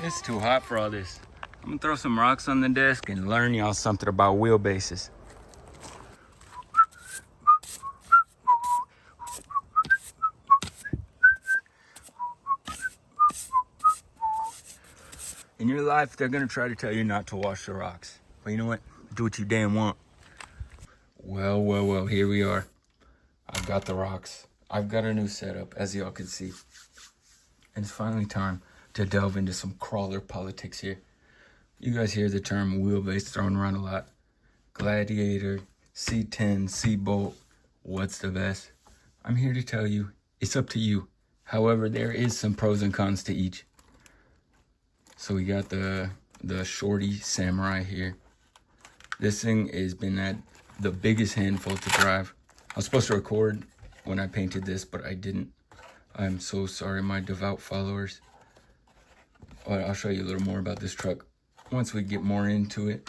It's too hot for all this. I'm gonna throw some rocks on the desk and learn y'all something about wheelbases. In your life, they're gonna try to tell you not to wash the rocks. But you know what? Do what you damn want. Well, here we are. I've got the rocks. I've got a new setup, as y'all can see. And it's finally time to delve into some crawler politics here. You guys hear the term wheelbase thrown around a lot. Gladiator, C10, C-Bolt, what's the best? I'm here to tell you, it's up to you. However, there is some pros and cons to each. So we got the shorty Samurai here. This thing has been at the biggest handful to drive. I was supposed to record when I painted this, but I didn't. I'm so sorry, my devout followers. I'll show you a little more about this truck once we get more into it.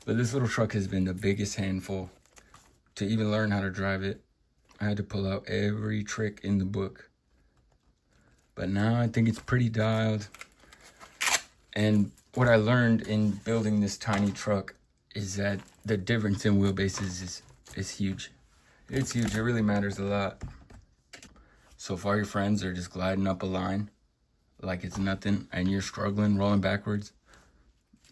But this little truck has been the biggest handful. To even learn how to drive it, I had to pull out every trick in the book. But now I think it's pretty dialed. And what I learned in building this tiny truck is that the difference in wheelbases is huge. It's huge, it really matters a lot. So if all your friends are just gliding up a line like it's nothing and you're struggling, rolling backwards,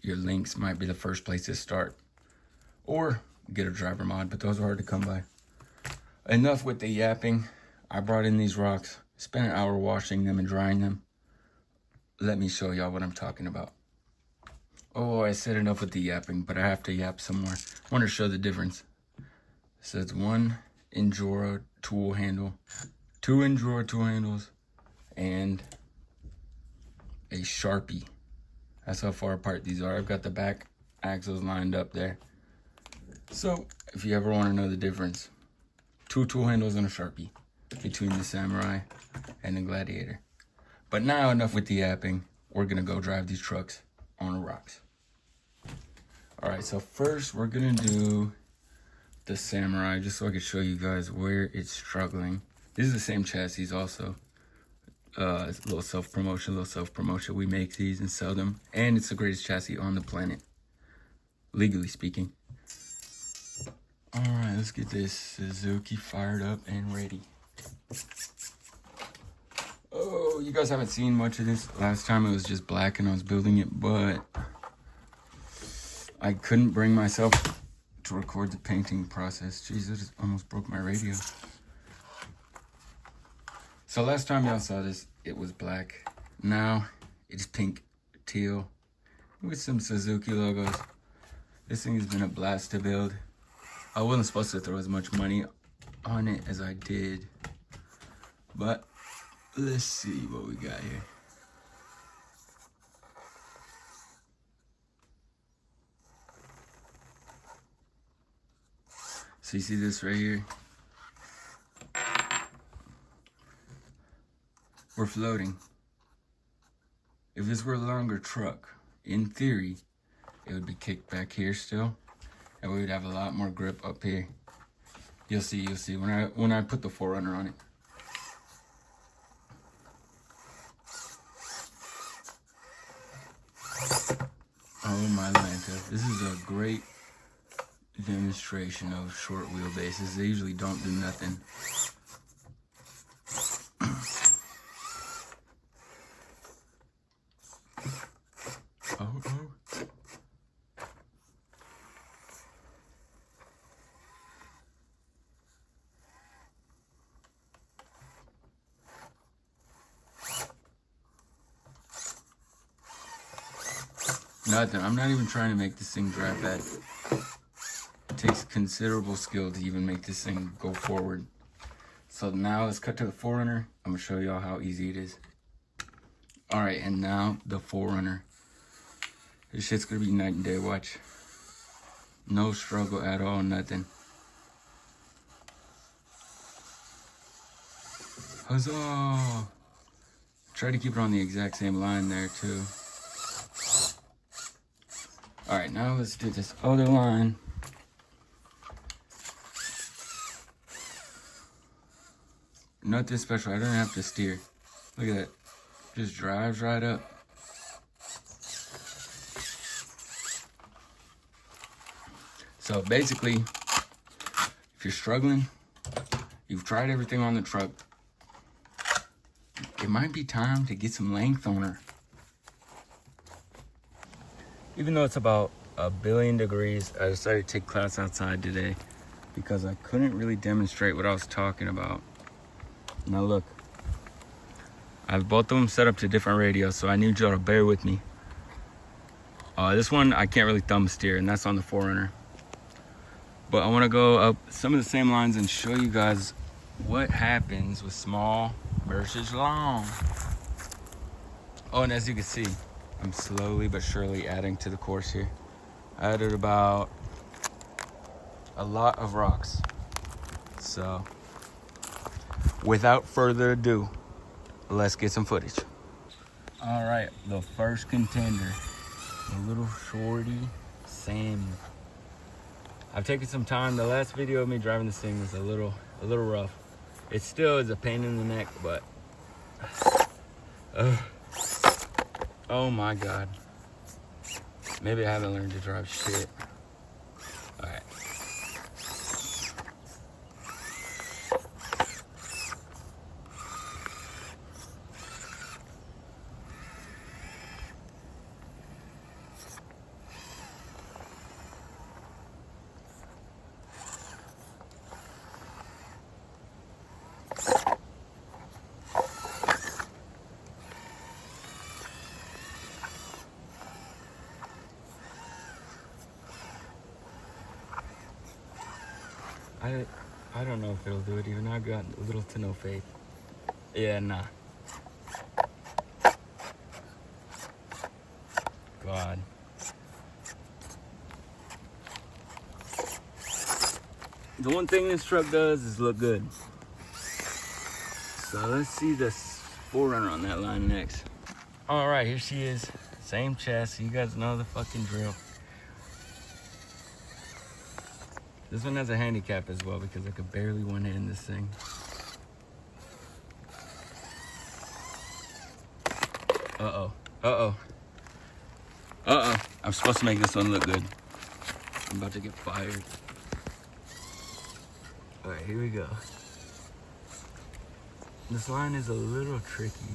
your links might be the first place to start. Or get a driver mod, but those are hard to come by. Enough with the yapping. I brought in these rocks, spent an hour washing them and drying them. Let me show y'all what I'm talking about. Oh, I said enough with the yapping, but I have to yap some more. I want to show the difference. So it's one Endura tool handle, two Endura tool handles, and a Sharpie. That's how far apart these are. I've got the back axles lined up there. So if you ever want to know the difference, two tool handles and a Sharpie between the Samurai and the Gladiator. But now enough with the yapping. We're gonna go drive these trucks on the rocks. All right, so first we're gonna do the Samurai just so I can show you guys where it's struggling. This is the same chassis also. It's a little self-promotion. We make these and sell them. And it's the greatest chassis on the planet, legally speaking. All right, let's get this Suzuki fired up and ready. Oh, you guys haven't seen much of this. Last time it was just black and I was building it, but I couldn't bring myself to record the painting process. Jeez, I just almost broke my radio. So last time y'all saw this, it was black. Now it's pink, teal, with some Suzuki logos. This thing has been a blast to build. I wasn't supposed to throw as much money on it as I did, but let's see what we got here. So you see this right here? We're floating. If this were a longer truck, in theory, it would be kicked back here still, and we would have a lot more grip up here. You'll see when I put the 4Runner on it. Oh my Lanta, this is a great demonstration of short wheelbases. They usually don't do nothing. Oh. Nothing. I'm not even trying to make this thing drive bad. It takes considerable skill to even make this thing go forward. So now let's cut to the 4Runner. I'm gonna show y'all how easy it is. All right, and now the 4Runner. This shit's gonna be night and day, watch. No struggle at all, nothing. Huzzah! Try to keep it on the exact same line there too. All right, now let's do this other line. Nothing special, I don't have to steer. Look at that. Just drives right up. So basically, if you're struggling, you've tried everything on the truck, it might be time to get some length on her. Even though it's about 1,000,000,000 degrees, I decided to take class outside today because I couldn't really demonstrate what I was talking about. Now look, I have both of them set up to different radios, so I need y'all to bear with me. This one I can't really thumb steer, and that's on the 4Runner. But I want to go up some of the same lines and show you guys what happens with small versus long. Oh, and as you can see, I'm slowly but surely adding to the course here. I added about a lot of rocks. So, without further ado, let's get some footage. All right, the first contender, a little shorty Sammy. I've taken some time. The last video of me driving this thing was a little rough. It still is a pain in the neck, but oh my God. Maybe I haven't learned to drive shit. All right. I don't know if it'll do it even. I've got little to no faith. Yeah, nah. God. The one thing this truck does is look good. So let's see this 4Runner on that line next. All right, here she is. Same chassis. You guys know the fucking drill. This one has a handicap as well because I could barely one-hand this thing. Uh-oh. Uh-oh. Uh-oh. I'm supposed to make this one look good. I'm about to get fired. All right, here we go. This line is a little tricky.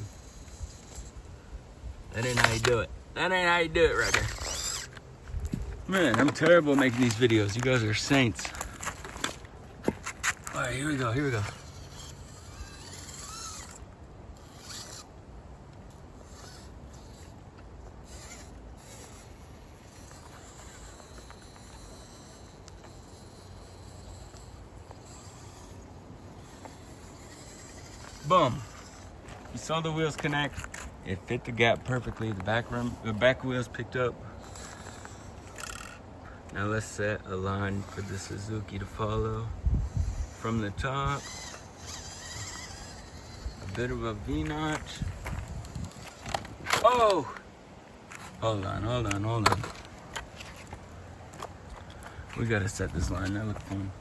That ain't how you do it. That ain't how you do it right there. Man, I'm terrible at making these videos. You guys are saints. All right, here we go, here we go. Boom. You saw the wheels connect. It fit the gap perfectly. The back wheels picked up. Now let's set a line for the Suzuki to follow. From the top, a bit of a V-notch. Oh! Hold on, hold on, hold on. We gotta set this line, that looks fun.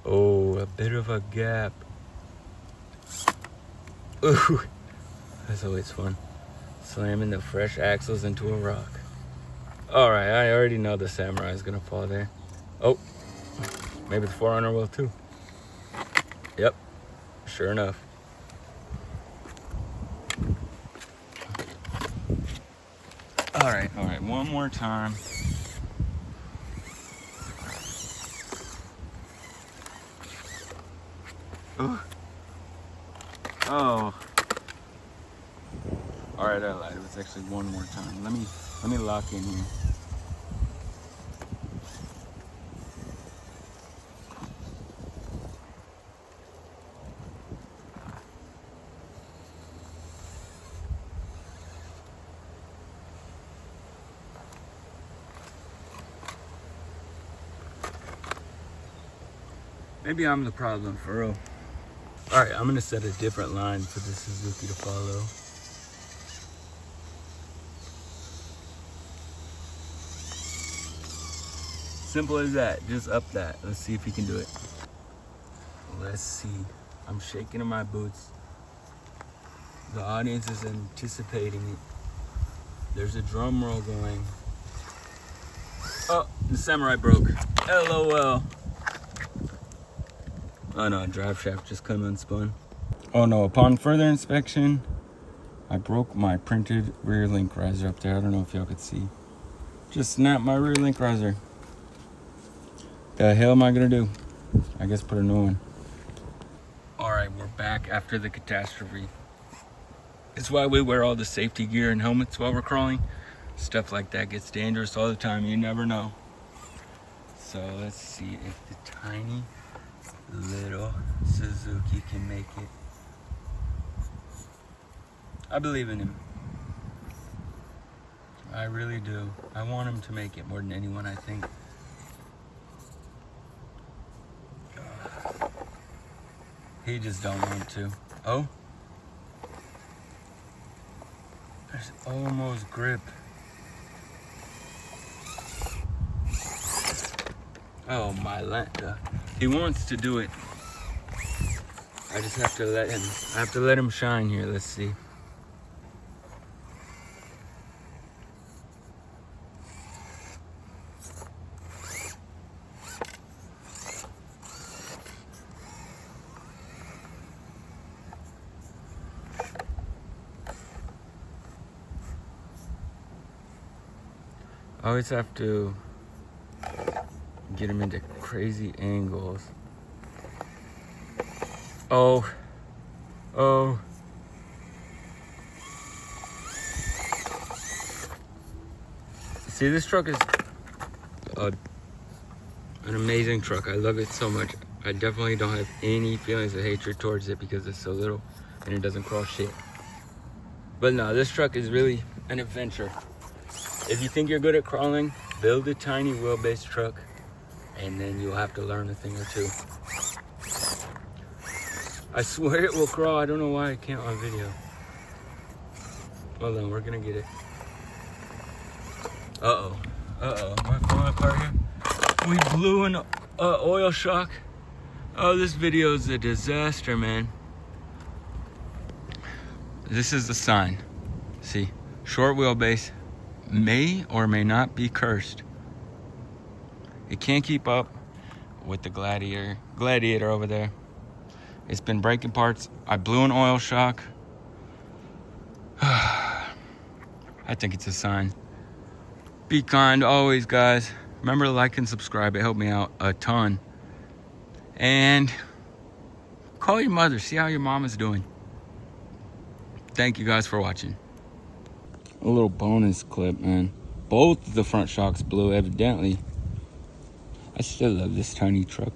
Oh, a bit of a gap. Ooh, that's always fun. Slamming the fresh axles into a rock. All right, I already know the Samurai is gonna fall there. Oh, maybe the 4Runner will too. Yep, sure enough. All right, one more time. Ooh. Oh. All right, I lied. It was actually one more time. Let me lock in here. Maybe I'm the problem for real. All right, I'm gonna set a different line for the Suzuki to follow. Simple as that, just up that. Let's see if he can do it. Let's see. I'm shaking in my boots. The audience is anticipating it. There's a drum roll going. Oh, the Samurai broke. LOL. Oh no, drive shaft just come unspun. Oh no, upon further inspection, I broke my printed rear link riser up there. I don't know if y'all could see. Just snapped my rear link riser. The hell am I gonna do? I guess put a new one. All right, we're back after the catastrophe. It's why we wear all the safety gear and helmets while we're crawling. Stuff like that gets dangerous all the time. You never know. So let's see if the tiny little Suzuki can make it. I believe in him. I really do. I want him to make it more than anyone, I think. He just don't want to. Oh. There's almost grip. Oh my Lanta. He wants to do it. I just have to let him. I have to let him shine here. Let's see. I always have to get him into crazy angles. Oh. Oh. See, this truck is an amazing truck. I love it so much. I definitely don't have any feelings of hatred towards it because it's so little and it doesn't crawl shit. But no, this truck is really an adventure. If you think you're good at crawling, build a tiny wheelbase truck and then you'll have to learn a thing or two. I swear it will crawl. I don't know why I can't on video. Hold on, we're gonna get it. Uh-oh. Uh-oh. Am I falling apart here? We blew an oil shock. Oh, this video is a disaster, man. This is the sign. See, short wheelbase may or may not be cursed. It can't keep up with the Gladiator over there. It's been breaking parts. I blew an oil shock. I think it's a sign. Be kind always, guys. Remember to like and subscribe. It helped me out a ton. And call your mother. See how your mom is doing. Thank you guys for watching. A little bonus clip, man. Both the front shocks blew, evidently. I still love this tiny truck.